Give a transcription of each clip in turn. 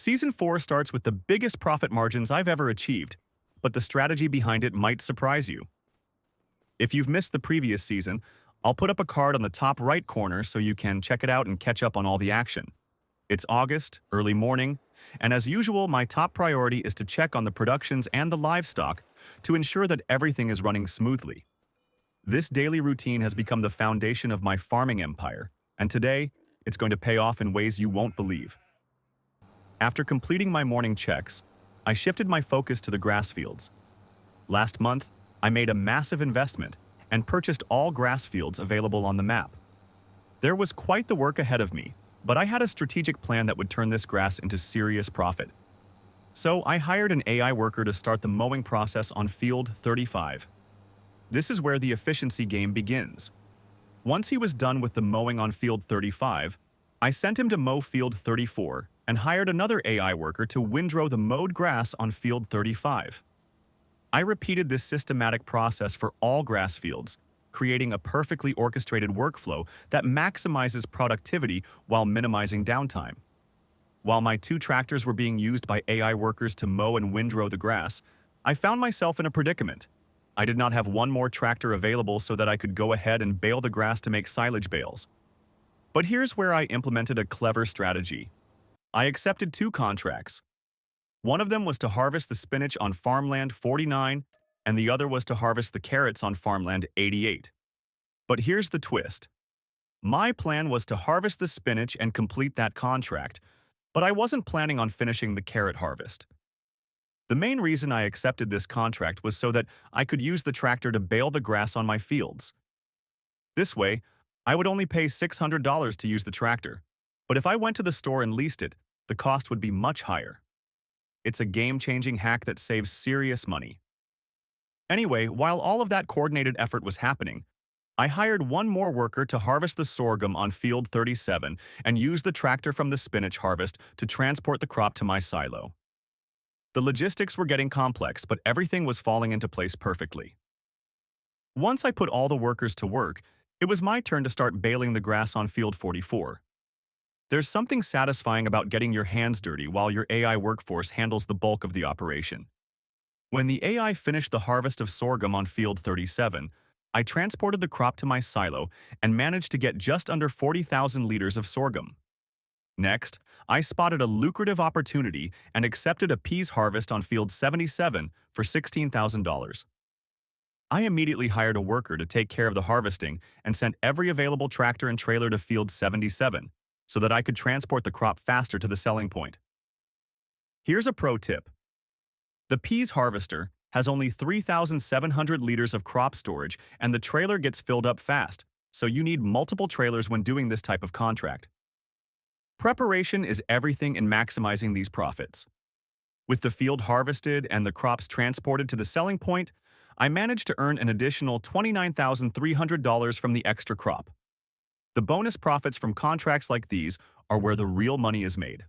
Season 4 starts with the biggest profit margins I've ever achieved, but the strategy behind it might surprise you. If you've missed the previous season, I'll put up a card on the top right corner so you can check it out and catch up on all the action. It's August, early morning, and as usual, my top priority is to check on the productions and the livestock to ensure that everything is running smoothly. This daily routine has become the foundation of my farming empire, and today, it's going to pay off in ways you won't believe. After completing my morning checks, I shifted my focus to the grass fields. Last month, I made a massive investment and purchased all grass fields available on the map. There was quite the work ahead of me, but I had a strategic plan that would turn this grass into serious profit. So I hired an AI worker to start the mowing process on field 35. This is where the efficiency game begins. Once he was done with the mowing on field 35, I sent him to mow field 34 and hired another AI worker to windrow the mowed grass on field 35. I repeated this systematic process for all grass fields, creating a perfectly orchestrated workflow that maximizes productivity while minimizing downtime. While my 2 tractors were being used by AI workers to mow and windrow the grass, I found myself in a predicament. I did not have one more tractor available so that I could go ahead and bale the grass to make silage bales. But here's where I implemented a clever strategy. I accepted 2 contracts. One of them was to harvest the spinach on farmland 49, and the other was to harvest the carrots on farmland 88. But here's the twist. My plan was to harvest the spinach and complete that contract, but I wasn't planning on finishing the carrot harvest. The main reason I accepted this contract was so that I could use the tractor to bale the grass on my fields. This way, I would only pay $600 to use the tractor, but if I went to the store and leased it, the cost would be much higher. It's a game-changing hack that saves serious money. Anyway, while all of that coordinated effort was happening, I hired one more worker to harvest the sorghum on field 37 and use the tractor from the spinach harvest to transport the crop to my silo. The logistics were getting complex, but everything was falling into place perfectly. Once I put all the workers to work, it was my turn to start baling the grass on field 44. There's something satisfying about getting your hands dirty while your AI workforce handles the bulk of the operation. When the AI finished the harvest of sorghum on field 37, I transported the crop to my silo and managed to get just under 40,000 liters of sorghum. Next, I spotted a lucrative opportunity and accepted a peas harvest on field 77 for $16,000. I immediately hired a worker to take care of the harvesting and sent every available tractor and trailer to field 77 so that I could transport the crop faster to the selling point. Here's a pro tip. The peas harvester has only 3,700 liters of crop storage and the trailer gets filled up fast, so you need multiple trailers when doing this type of contract. Preparation is everything in maximizing these profits. With the field harvested and the crops transported to the selling point, I managed to earn an additional $29,300 from the extra crop. The bonus profits from contracts like these are where the real money is made.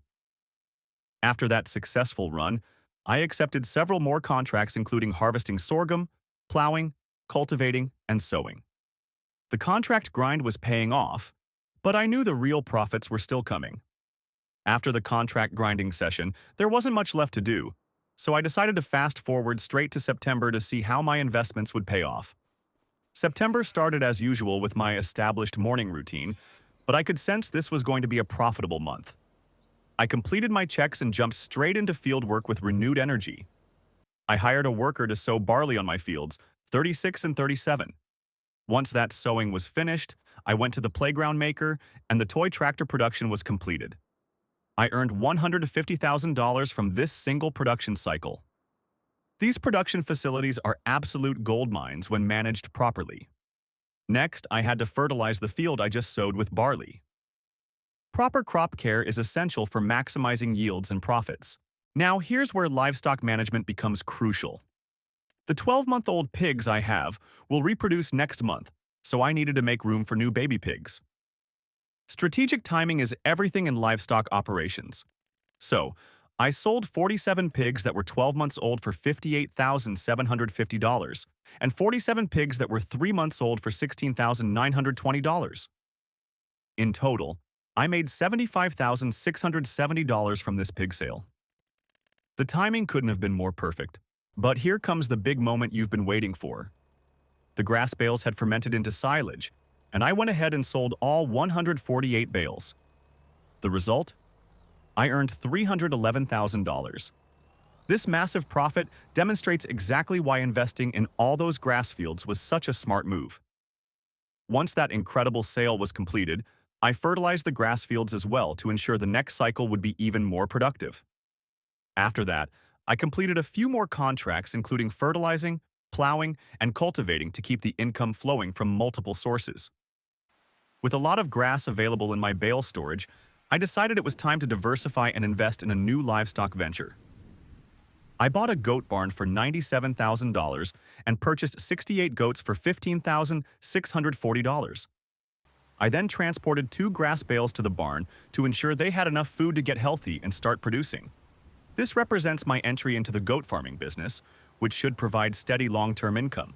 After that successful run, I accepted several more contracts including harvesting sorghum, plowing, cultivating, and sowing. The contract grind was paying off, but I knew the real profits were still coming. After the contract grinding session, there wasn't much left to do, so I decided to fast forward straight to September to see how my investments would pay off. September started as usual with my established morning routine, but I could sense this was going to be a profitable month. I completed my checks and jumped straight into field work with renewed energy. I hired a worker to sow barley on my fields, 36 and 37. Once that sowing was finished, I went to the playground maker and the toy tractor production was completed. I earned $150,000 from this single production cycle. These production facilities are absolute gold mines when managed properly. Next, I had to fertilize the field I just sowed with barley. Proper crop care is essential for maximizing yields and profits. Now, here's where livestock management becomes crucial. The 12-month-old pigs I have will reproduce next month, so I needed to make room for new baby pigs. Strategic timing is everything in livestock operations. So, I sold 47 pigs that were 12 months old for $58,750 and 47 pigs that were 3 months old for $16,920. In total, I made $75,670 from this pig sale. The timing couldn't have been more perfect. But here comes the big moment you've been waiting for. The grass bales had fermented into silage, and I went ahead and sold all 148 bales. The result? I earned $311,000. This massive profit demonstrates exactly why investing in all those grass fields was such a smart move. Once that incredible sale was completed, I fertilized the grass fields as well to ensure the next cycle would be even more productive. After that, I completed a few more contracts including fertilizing, plowing, and cultivating to keep the income flowing from multiple sources. With a lot of grass available in my bale storage, I decided it was time to diversify and invest in a new livestock venture. I bought a goat barn for $97,000 and purchased 68 goats for $15,640. I then transported 2 grass bales to the barn to ensure they had enough food to get healthy and start producing. This represents my entry into the goat farming business, which should provide steady long-term income.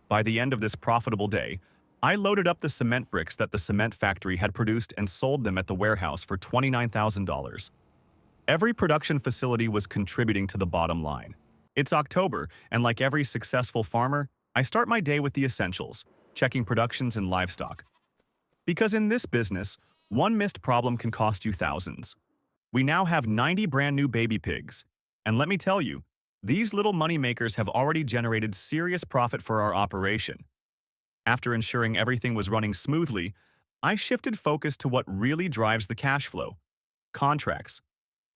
By the end of this profitable day, I loaded up the cement bricks that the cement factory had produced and sold them at the warehouse for $29,000. Every production facility was contributing to the bottom line. It's October, and like every successful farmer, I start my day with the essentials, checking productions and livestock. Because in this business, one missed problem can cost you thousands. We now have 90 brand new baby pigs, and let me tell you, these little money makers have already generated serious profit for our operation. After ensuring everything was running smoothly, I shifted focus to what really drives the cash flow: contracts.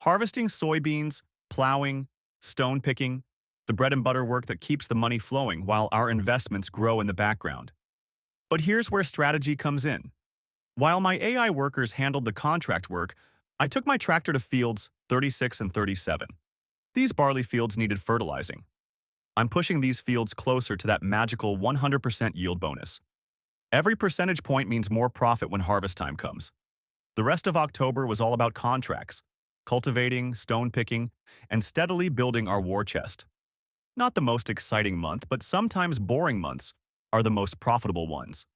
Harvesting soybeans, plowing, stone picking, the bread and butter work that keeps the money flowing while our investments grow in the background. But here's where strategy comes in. While my AI workers handled the contract work, I took my tractor to fields 36 and 37. These barley fields needed fertilizing. I'm pushing these fields closer to that magical 100% yield bonus. Every percentage point means more profit when harvest time comes. The rest of October was all about contracts, cultivating, stone picking, and steadily building our war chest. Not the most exciting month, but sometimes boring months are the most profitable ones.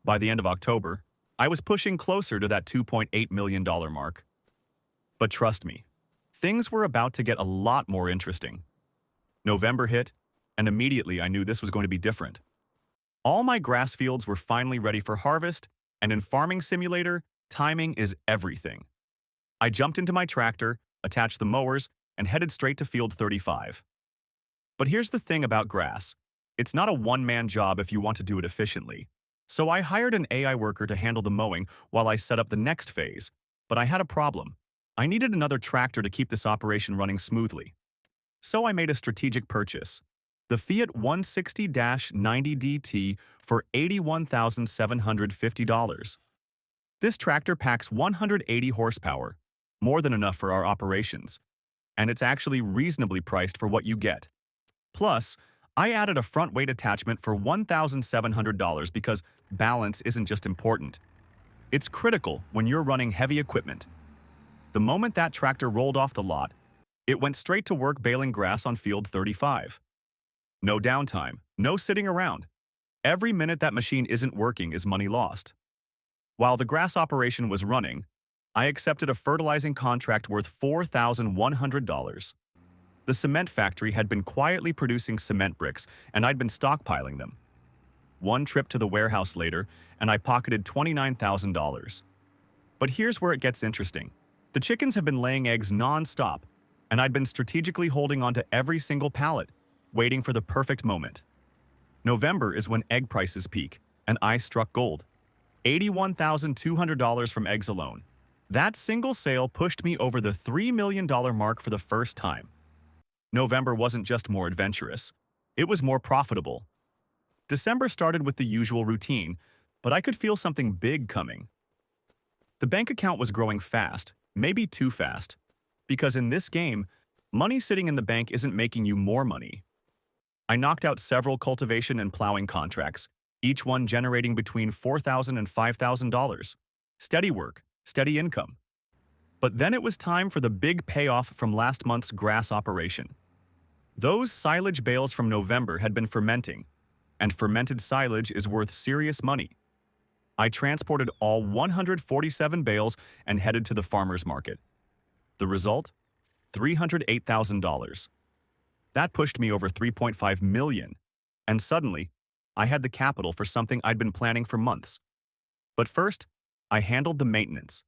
By the end of October, I was pushing closer to that $2.8 million mark. But trust me, things were about to get a lot more interesting. November hit, and immediately I knew this was going to be different. All my grass fields were finally ready for harvest, and in Farming Simulator, timing is everything. I jumped into my tractor, attached the mowers, and headed straight to field 35. But here's the thing about grass. It's not a one-man job if you want to do it efficiently. So I hired an AI worker to handle the mowing while I set up the next phase. But I had a problem. I needed another tractor to keep this operation running smoothly. So I made a strategic purchase: the Fiat 160-90DT for $81,750. This tractor packs 180 horsepower, more than enough for our operations, and it's actually reasonably priced for what you get. Plus, I added a front weight attachment for $1,700 because balance isn't just important. It's critical when you're running heavy equipment. The moment that tractor rolled off the lot, it went straight to work baling grass on field 35. No downtime, no sitting around. Every minute that machine isn't working is money lost. While the grass operation was running, I accepted a fertilizing contract worth $4,100. The cement factory had been quietly producing cement bricks, and I'd been stockpiling them. One trip to the warehouse later, and I pocketed $29,000. But here's where it gets interesting. The chickens have been laying eggs non-stop, and I'd been strategically holding onto every single pallet, waiting for the perfect moment. November is when egg prices peak, and I struck gold. $81,200 from eggs alone. That single sale pushed me over the $3 million mark for the first time. November wasn't just more adventurous, it was more profitable. December started with the usual routine, but I could feel something big coming. The bank account was growing fast, maybe too fast, because in this game, money sitting in the bank isn't making you more money. I knocked out several cultivation and plowing contracts, each one generating between $4,000 and $5,000. Steady work, steady income. But then it was time for the big payoff from last month's grass operation. Those silage bales from November had been fermenting, and fermented silage is worth serious money. I transported all 147 bales and headed to the farmer's market. The result? $308,000. That pushed me over 3.5 million. And suddenly, I had the capital for something I'd been planning for months. But first, I handled the maintenance,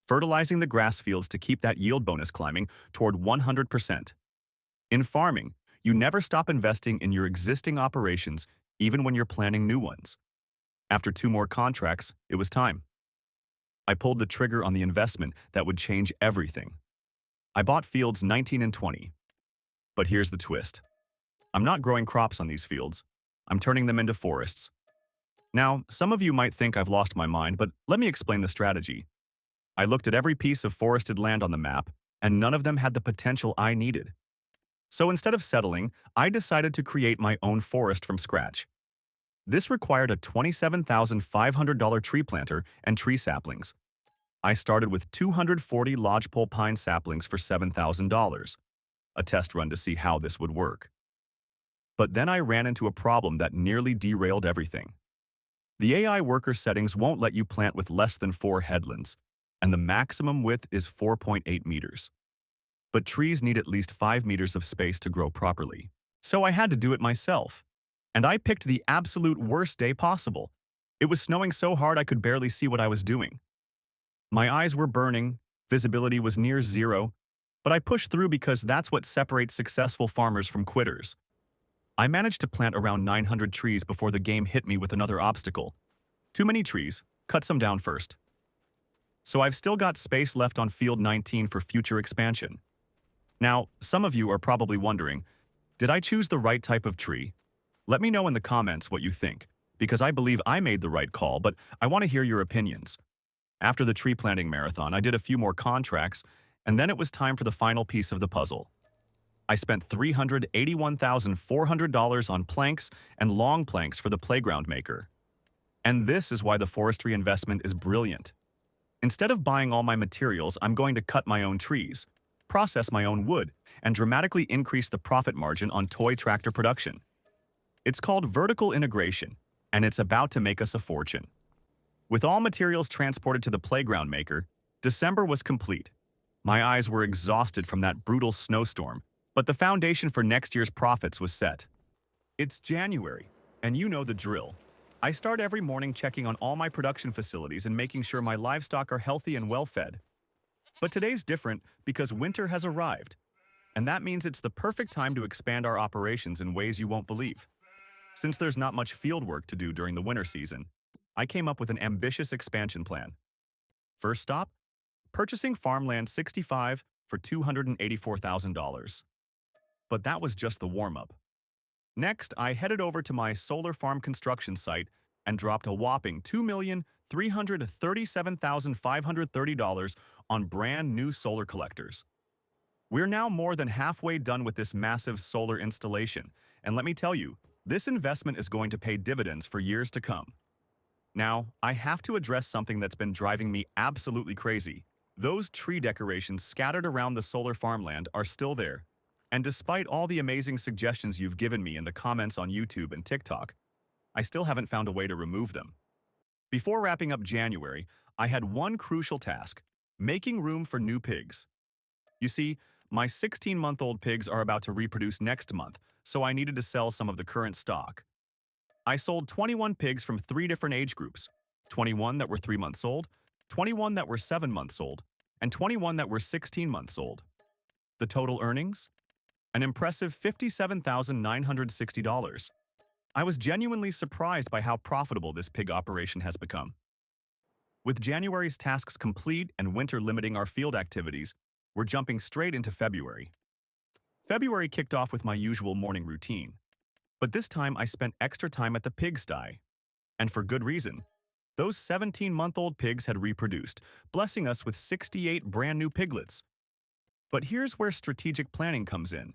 fertilizing the grass fields to keep that yield bonus climbing toward 100%. In farming, you never stop investing in your existing operations, even when you're planning new ones. After 2 more contracts, it was time. I pulled the trigger on the investment that would change everything. I bought fields 19 and 20. But here's the twist. I'm not growing crops on these fields. I'm turning them into forests. Now, some of you might think I've lost my mind, but let me explain the strategy. I looked at every piece of forested land on the map, and none of them had the potential I needed. So instead of settling, I decided to create my own forest from scratch. This required a $27,500 tree planter and tree saplings. I started with 240 lodgepole pine saplings for $7,000, a test run to see how this would work. But then I ran into a problem that nearly derailed everything. The AI worker settings won't let you plant with less than 4 headlands, and the maximum width is 4.8 meters. But trees need at least 5 meters of space to grow properly. So I had to do it myself. And I picked the absolute worst day possible. It was snowing so hard I could barely see what I was doing. My eyes were burning, visibility was near zero, but I pushed through because that's what separates successful farmers from quitters. I managed to plant around 900 trees before the game hit me with another obstacle. Too many trees, cut some down first. So I've still got space left on field 19 for future expansion. Now, some of you are probably wondering, did I choose the right type of tree? Let me know in the comments what you think, because I believe I made the right call, but I want to hear your opinions. After the tree planting marathon, I did a few more contracts, and then it was time for the final piece of the puzzle. I spent $381,400 on planks and long planks for the playground maker. And this is why the forestry investment is brilliant. Instead of buying all my materials, I'm going to cut my own trees, process my own wood, and dramatically increase the profit margin on toy tractor production. It's called vertical integration, and it's about to make us a fortune. With all materials transported to the playground maker, December was complete. My eyes were exhausted from that brutal snowstorm, but the foundation for next year's profits was set. It's January, and you know the drill. I start every morning checking on all my production facilities and making sure my livestock are healthy and well-fed. But today's different because winter has arrived, and that means it's the perfect time to expand our operations in ways you won't believe. Since there's not much field work to do during the winter season, I came up with an ambitious expansion plan. First stop, purchasing farmland 65 for $284,000. But that was just the warm-up. Next, I headed over to my solar farm construction site and dropped a whopping $2,337,530 on brand new solar collectors. We're now more than halfway done with this massive solar installation, and let me tell you, this investment is going to pay dividends for years to come. Now, I have to address something that's been driving me absolutely crazy. Those tree decorations scattered around the solar farmland are still there. And despite all the amazing suggestions you've given me in the comments on YouTube and TikTok, I still haven't found a way to remove them. Before wrapping up January, I had one crucial task: making room for new pigs. You see, my 16-month-old pigs are about to reproduce next month, so I needed to sell some of the current stock. I sold 21 pigs from 3 different age groups, 21 that were 3 months old, 21 that were 7 months old, and 21 that were 16 months old. The total earnings? An impressive $57,960. I was genuinely surprised by how profitable this pig operation has become. With January's tasks complete and winter limiting our field activities, we're jumping straight into February. February kicked off with my usual morning routine, but this time I spent extra time at the pigsty. And for good reason. Those 17-month-old pigs had reproduced, blessing us with 68 brand new piglets. But here's where strategic planning comes in.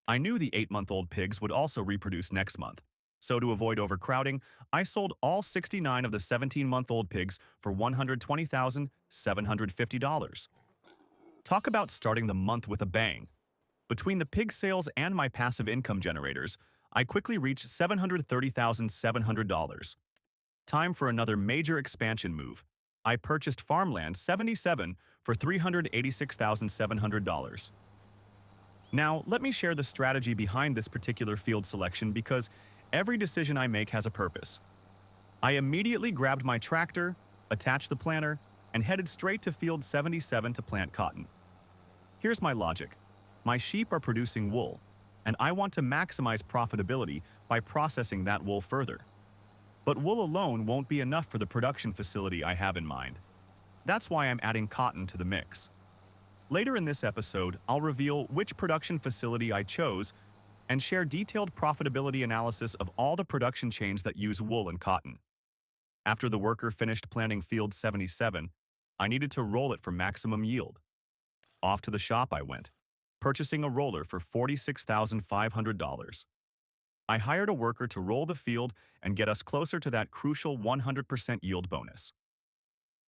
I knew the 8-month-old pigs would also reproduce next month, so to avoid overcrowding, I sold all 69 of the 17-month-old pigs for $120,750. Talk about starting the month with a bang. Between the pig sales and my passive income generators, I quickly reached $730,700. Time for another major expansion move. I purchased Farmland 77 for $386,700. Now, let me share the strategy behind this particular field selection because every decision I make has a purpose. I immediately grabbed my tractor, attached the planter, and headed straight to field 77 to plant cotton. Here's my logic. My sheep are producing wool, and I want to maximize profitability by processing that wool further. But wool alone won't be enough for the production facility I have in mind. That's why I'm adding cotton to the mix. Later in this episode, I'll reveal which production facility I chose and share detailed profitability analysis of all the production chains that use wool and cotton. After the worker finished planting field 77, I needed to roll it for maximum yield. Off to the shop I went, purchasing a roller for $46,500. I hired a worker to roll the field and get us closer to that crucial 100% yield bonus.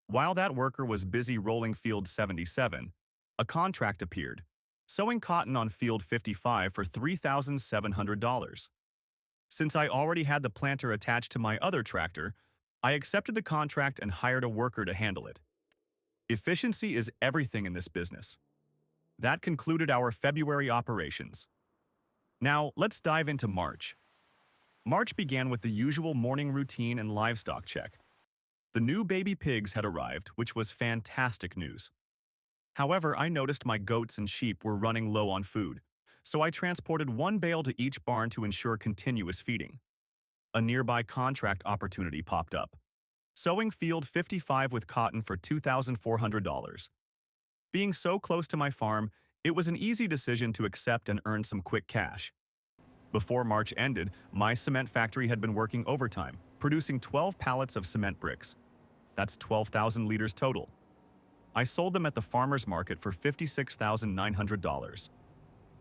While that worker was busy rolling field 77, a contract appeared, sowing cotton on field 55 for $3,700. Since I already had the planter attached to my other tractor, I accepted the contract and hired a worker to handle it. Efficiency is everything in this business. That concluded our February operations. Now, let's dive into March. March began with the usual morning routine and livestock check. The new baby pigs had arrived, which was fantastic news. However, I noticed my goats and sheep were running low on food, so I transported one bale to each barn to ensure continuous feeding. A nearby contract opportunity popped up, sowing field 55 with cotton for $2,400. Being so close to my farm, it was an easy decision to accept and earn some quick cash. Before March ended, my cement factory had been working overtime, producing 12 pallets of cement bricks. That's 12,000 liters total. I sold them at the farmer's market for $56,900.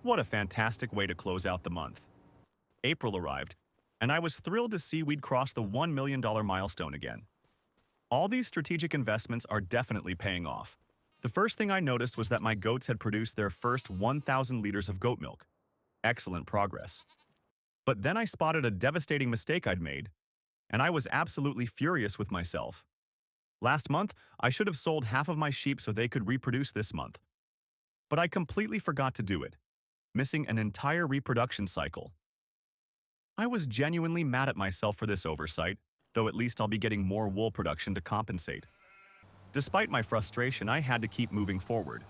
What a fantastic way to close out the month. April arrived, and I was thrilled to see we'd crossed the $1 million milestone again. All these strategic investments are definitely paying off. The first thing I noticed was that my goats had produced their first 1,000 liters of goat milk. Excellent progress. But then I spotted a devastating mistake I'd made, and I was absolutely furious with myself. Last month, I should have sold half of my sheep so they could reproduce this month. But I completely forgot to do it, missing an entire reproduction cycle. I was genuinely mad at myself for this oversight, though at least I'll be getting more wool production to compensate. Despite my frustration, I had to keep moving forward.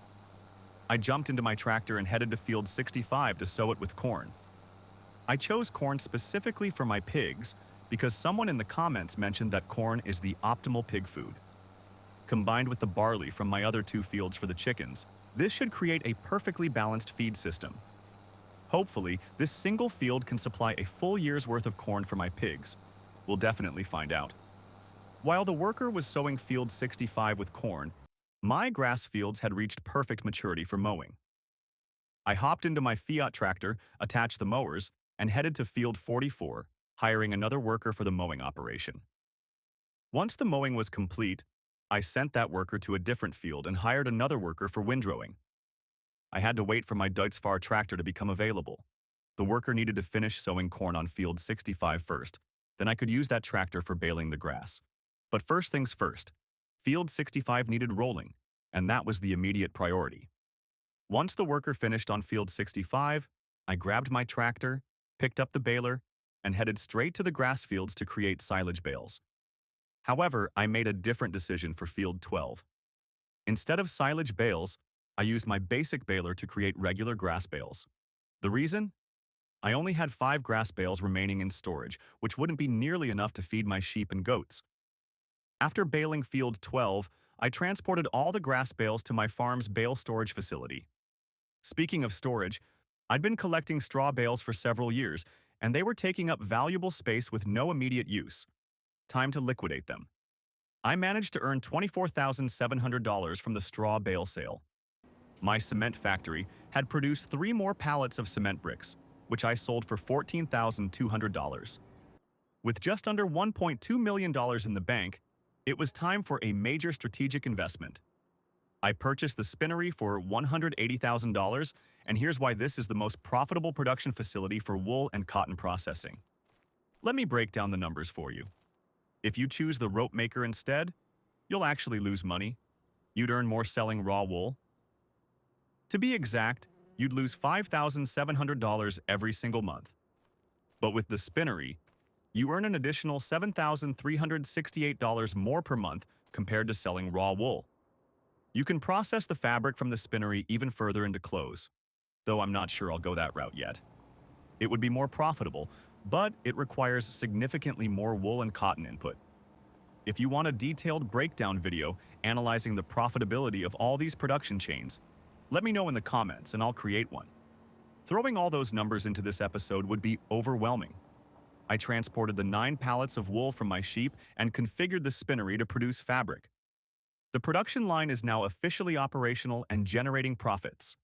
I jumped into my tractor and headed to field 65 to sow it with corn. I chose corn specifically for my pigs because someone in the comments mentioned that corn is the optimal pig food. Combined with the barley from my other two fields for the chickens, this should create a perfectly balanced feed system. Hopefully, this single field can supply a full year's worth of corn for my pigs. We'll definitely find out. While the worker was sowing field 65 with corn, my grass fields had reached perfect maturity for mowing. I hopped into my Fiat tractor, attached the mowers, and headed to field 44, hiring another worker for the mowing operation. Once the mowing was complete, I sent that worker to a different field and hired another worker for windrowing. I had to wait for my Deutz-Fahr tractor to become available. The worker needed to finish sowing corn on field 65 first, then I could use that tractor for baling the grass. But first things first, field 65 needed rolling, and that was the immediate priority. Once the worker finished on field 65, I grabbed my tractor, picked up the baler, and headed straight to the grass fields to create silage bales. However, I made a different decision for field 12. Instead of silage bales, I used my basic baler to create regular grass bales. The reason? I only had 5 grass bales remaining in storage, which wouldn't be nearly enough to feed my sheep and goats. After baling field 12, I transported all the grass bales to my farm's bale storage facility. Speaking of storage, I'd been collecting straw bales for several years, and they were taking up valuable space with no immediate use. Time to liquidate them. I managed to earn $24,700 from the straw bale sale. My cement factory had produced 3 more pallets of cement bricks, which I sold for $14,200. With just under $1.2 million in the bank, it was time for a major strategic investment. I purchased the spinnery for $180,000, and here's why this is the most profitable production facility for wool and cotton processing. Let me break down the numbers for you. If you choose the rope maker instead, you'll actually lose money. You'd earn more selling raw wool. To be exact, you'd lose $5,700 every single month. But with the spinnery, you earn an additional $7,368 more per month compared to selling raw wool. You can process the fabric from the spinnery even further into clothes, though I'm not sure I'll go that route yet. It would be more profitable, but it requires significantly more wool and cotton input. If you want a detailed breakdown video analyzing the profitability of all these production chains, let me know in the comments and I'll create one. Throwing all those numbers into this episode would be overwhelming. I transported the 9 pallets of wool from my sheep and configured the spinnery to produce fabric. The production line is now officially operational and generating profits.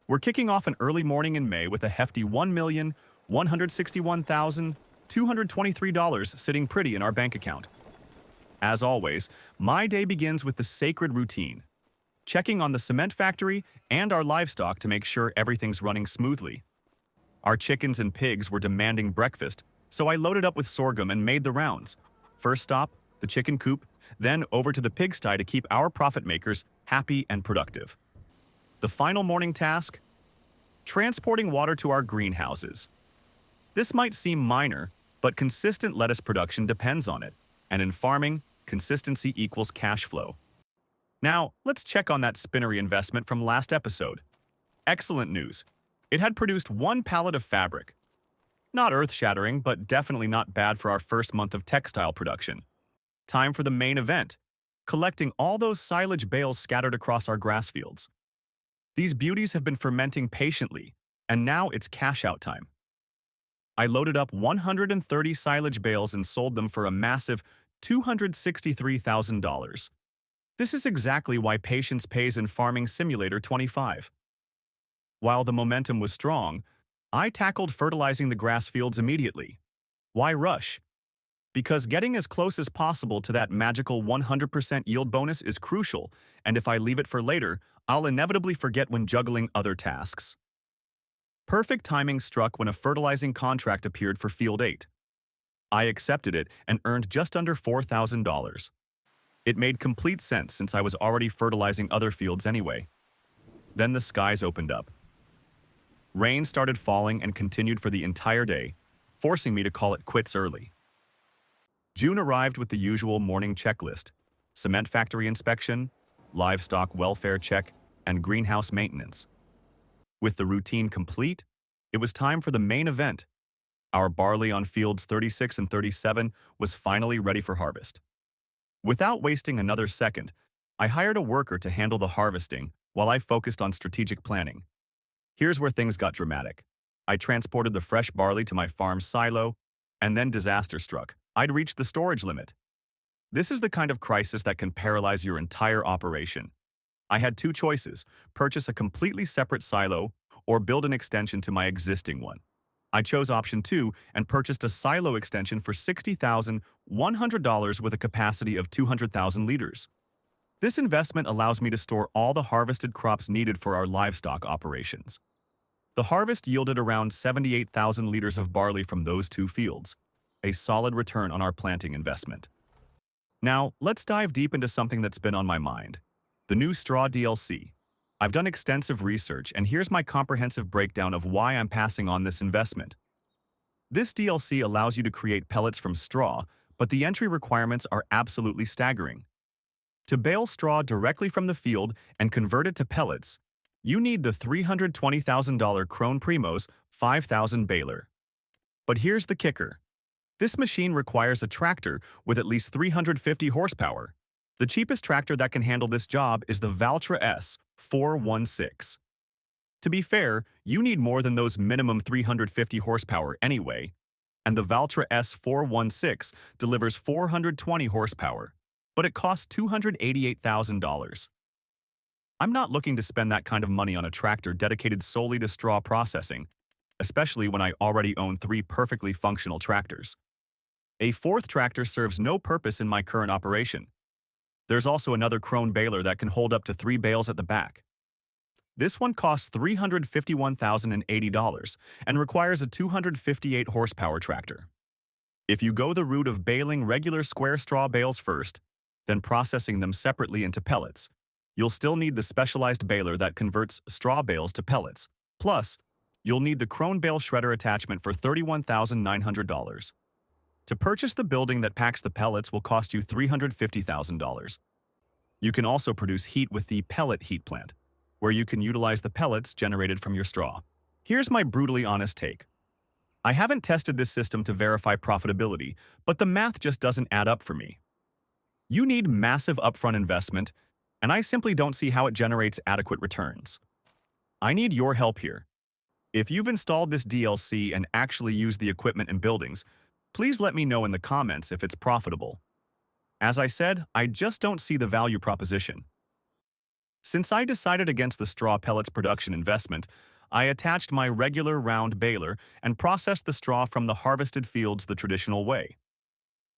We're kicking off an early morning in May with a hefty $1,161,223 sitting pretty in our bank account. As always, my day begins with the sacred routine, checking on the cement factory and our livestock to make sure everything's running smoothly. Our chickens and pigs were demanding breakfast, so I loaded up with sorghum and made the rounds. First stop, the chicken coop, then over to the pigsty to keep our profit makers happy and productive. The final morning task? Transporting water to our greenhouses. This might seem minor, but consistent lettuce production depends on it, and in farming, consistency equals cash flow. Now, let's check on that spinnery investment from last episode. Excellent news. It had produced 1 pallet of fabric. Not earth-shattering, but definitely not bad for our first month of textile production. Time for the main event, collecting all those silage bales scattered across our grass fields. These beauties have been fermenting patiently, and now it's cash-out time. I loaded up 130 silage bales and sold them for a massive $263,000. This is exactly why patience pays in Farming Simulator 25. While the momentum was strong, I tackled fertilizing the grass fields immediately. Why rush? Because getting as close as possible to that magical 100% yield bonus is crucial, and if I leave it for later, I'll inevitably forget when juggling other tasks. Perfect timing struck when a fertilizing contract appeared for Field 8. I accepted it and earned just under $4,000. It made complete sense since I was already fertilizing other fields anyway. Then the skies opened up. Rain started falling and continued for the entire day, forcing me to call it quits early. June arrived with the usual morning checklist: cement factory inspection, livestock welfare check, and greenhouse maintenance. With the routine complete, it was time for the main event. Our barley on fields 36 and 37 was finally ready for harvest. Without wasting another second, I hired a worker to handle the harvesting while I focused on strategic planning. Here's where things got dramatic. I transported the fresh barley to my farm's silo, and then disaster struck. I'd reached the storage limit. This is the kind of crisis that can paralyze your entire operation. I had 2 choices: purchase a completely separate silo or build an extension to my existing one. I chose option 2 and purchased a silo extension for $60,100 with a capacity of 200,000 liters. This investment allows me to store all the harvested crops needed for our livestock operations. The harvest yielded around 78,000 liters of barley from those 2 fields, a solid return on our planting investment. Now, let's dive deep into something that's been on my mind: the new straw DLC. I've done extensive research, and here's my comprehensive breakdown of why I'm passing on this investment. This DLC allows you to create pellets from straw, but the entry requirements are absolutely staggering. To bale straw directly from the field and convert it to pellets, you need the $320,000 Krone Primos 5000 baler. But here's the kicker. This machine requires a tractor with at least 350 horsepower. The cheapest tractor that can handle this job is the Valtra S416. To be fair, you need more than those minimum 350 horsepower anyway, and the Valtra S416 delivers 420 horsepower, but it costs $288,000. I'm not looking to spend that kind of money on a tractor dedicated solely to straw processing, especially when I already own 3 perfectly functional tractors. A 4th tractor serves no purpose in my current operation. There's also another Krone baler that can hold up to 3 bales at the back. This one costs $351,080 and requires a 258 horsepower tractor. If you go the route of baling regular square straw bales first, then processing them separately into pellets, you'll still need the specialized baler that converts straw bales to pellets. Plus, you'll need the Krone bale shredder attachment for $31,900. To purchase the building that packs the pellets will cost you $350,000. You can also produce heat with the pellet heat plant, where you can utilize the pellets generated from your straw. Here's my brutally honest take. I haven't tested this system to verify profitability, but the math just doesn't add up for me. You need massive upfront investment, and I simply don't see how it generates adequate returns. I need your help here. If you've installed this DLC and actually used the equipment and buildings, please let me know in the comments if it's profitable. As I said, I just don't see the value proposition. Since I decided against the straw pellets production investment, I attached my regular round baler and processed the straw from the harvested fields the traditional way.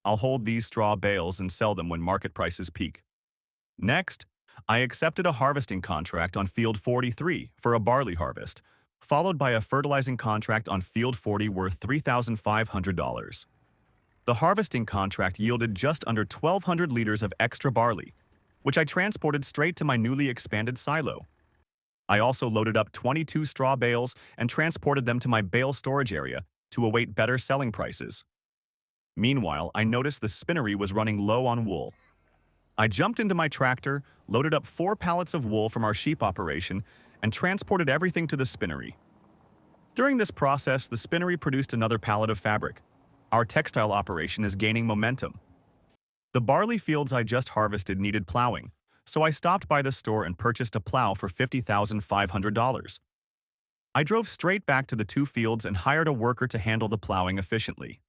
I'll hold these straw bales and sell them when market prices peak. Next, I accepted a harvesting contract on Field 43 for a barley harvest, followed by a fertilizing contract on Field 40 worth $3,500. The harvesting contract yielded just under 1,200 liters of extra barley, which I transported straight to my newly expanded silo. I also loaded up 22 straw bales and transported them to my bale storage area to await better selling prices. Meanwhile, I noticed the spinnery was running low on wool. I jumped into my tractor, loaded up 4 pallets of wool from our sheep operation, and transported everything to the spinnery. During this process, the spinnery produced another pallet of fabric. Our textile operation is gaining momentum. The barley fields I just harvested needed plowing, so I stopped by the store and purchased a plow for $50,500. I drove straight back to the 2 fields and hired a worker to handle the plowing efficiently.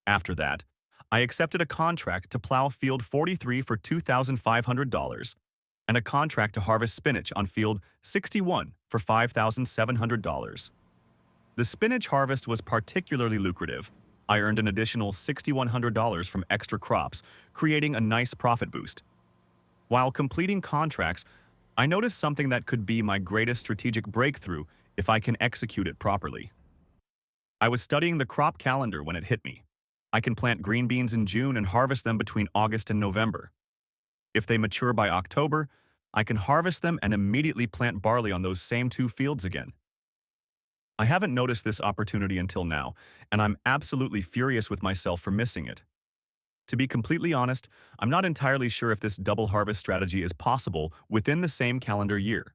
After that, I accepted a contract to plow Field 43 for $2,500 and a contract to harvest spinach on Field 61 for $5,700. The spinach harvest was particularly lucrative. I earned an additional $6,100 from extra crops, creating a nice profit boost. While completing contracts, I noticed something that could be my greatest strategic breakthrough if I can execute it properly. I was studying the crop calendar when it hit me. I can plant green beans in June and harvest them between August and November. If they mature by October, I can harvest them and immediately plant barley on those same 2 fields again. I haven't noticed this opportunity until now, and I'm absolutely furious with myself for missing it. To be completely honest, I'm not entirely sure if this double harvest strategy is possible within the same calendar year.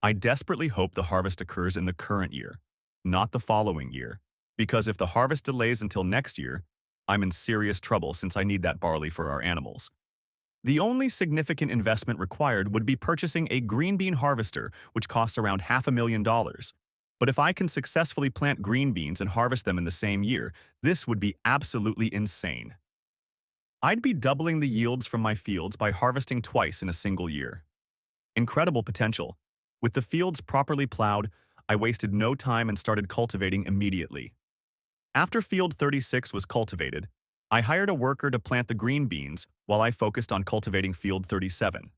I desperately hope the harvest occurs in the current year, not the following year, because if the harvest delays until next year, I'm in serious trouble since I need that barley for our animals. The only significant investment required would be purchasing a green bean harvester, which costs around $500,000. But if I can successfully plant green beans and harvest them in the same year, this would be absolutely insane. I'd be doubling the yields from my fields by harvesting twice in a single year. Incredible potential. With the fields properly plowed, I wasted no time and started cultivating immediately. After Field 36 was cultivated, I hired a worker to plant the green beans while I focused on cultivating Field 37.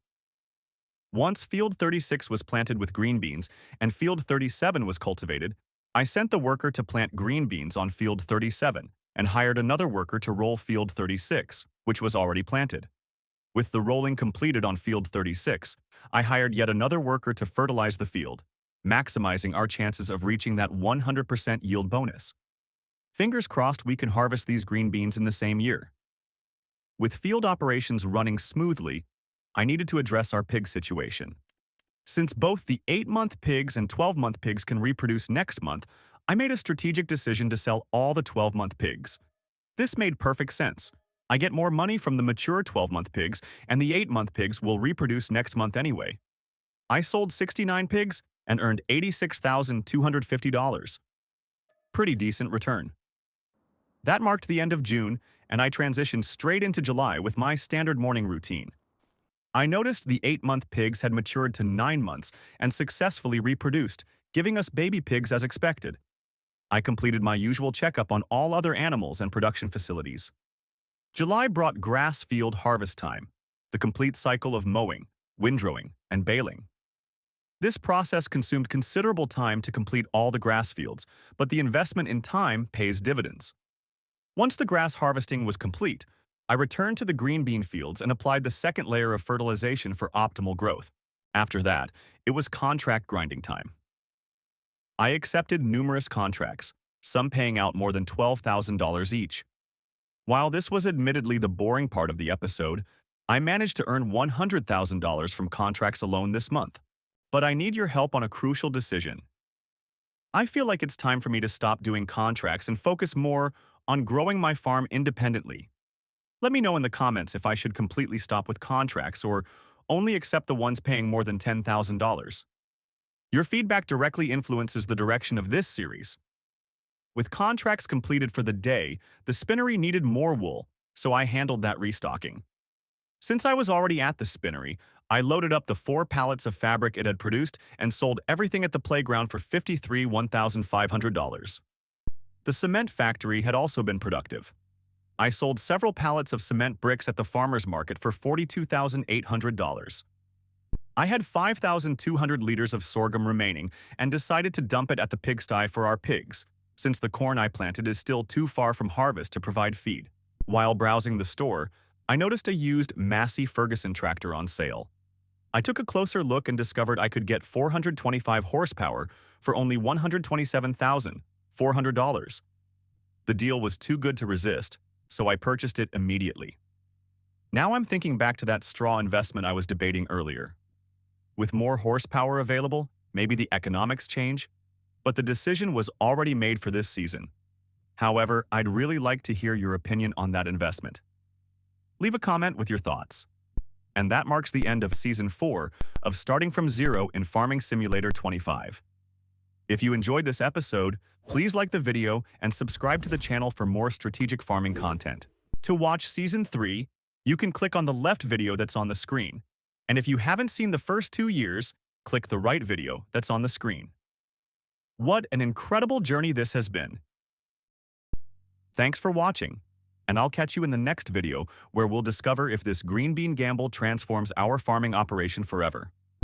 Once Field 36 was planted with green beans and Field 37 was cultivated, I sent the worker to plant green beans on Field 37 and hired another worker to roll Field 36, which was already planted. With the rolling completed on Field 36, I hired yet another worker to fertilize the field, maximizing our chances of reaching that 100% yield bonus. Fingers crossed we can harvest these green beans in the same year. With field operations running smoothly, I needed to address our pig situation. Since both the 8-month pigs and 12-month pigs can reproduce next month, I made a strategic decision to sell all the 12-month pigs. This made perfect sense. I get more money from the mature 12-month pigs, and the 8-month pigs will reproduce next month anyway. I sold 69 pigs and earned $86,250. Pretty decent return. That marked the end of June, and I transitioned straight into July with my standard morning routine. I noticed the 8-month pigs had matured to 9 months and successfully reproduced, giving us baby pigs as expected. I completed my usual checkup on all other animals and production facilities. July brought grass field harvest time, the complete cycle of mowing, windrowing, and baling. This process consumed considerable time to complete all the grass fields, but the investment in time pays dividends. Once the grass harvesting was complete, I returned to the green bean fields and applied the second layer of fertilization for optimal growth. After that, it was contract grinding time. I accepted numerous contracts, some paying out more than $12,000 each. While this was admittedly the boring part of the episode, I managed to earn $100,000 from contracts alone this month. But I need your help on a crucial decision. I feel like it's time for me to stop doing contracts and focus more on growing my farm independently. Let me know in the comments if I should completely stop with contracts or only accept the ones paying more than $10,000. Your feedback directly influences the direction of this series. With contracts completed for the day, the spinnery needed more wool, so I handled that restocking. Since I was already at the spinnery, I loaded up the 4 pallets of fabric it had produced and sold everything at the playground for $1,500. The cement factory had also been productive. I sold several pallets of cement bricks at the farmer's market for $42,800. I had 5,200 liters of sorghum remaining and decided to dump it at the pigsty for our pigs, since the corn I planted is still too far from harvest to provide feed. While browsing the store, I noticed a used Massey Ferguson tractor on sale. I took a closer look and discovered I could get 425 horsepower for only $127,400. The deal was too good to resist, so I purchased it immediately. Now I'm thinking back to that straw investment I was debating earlier. With more horsepower available, maybe the economics change, but the decision was already made for this season. However, I'd really like to hear your opinion on that investment. Leave a comment with your thoughts. And that marks the end of Season 4 of Starting from Zero in Farming Simulator 25. If you enjoyed this episode, please like the video and subscribe to the channel for more strategic farming content. To watch Season 3, you can click on the left video that's on the screen. And if you haven't seen the first 2 years, click the right video that's on the screen. What an incredible journey this has been. Thanks for watching, and I'll catch you in the next video where we'll discover if this green bean gamble transforms our farming operation forever.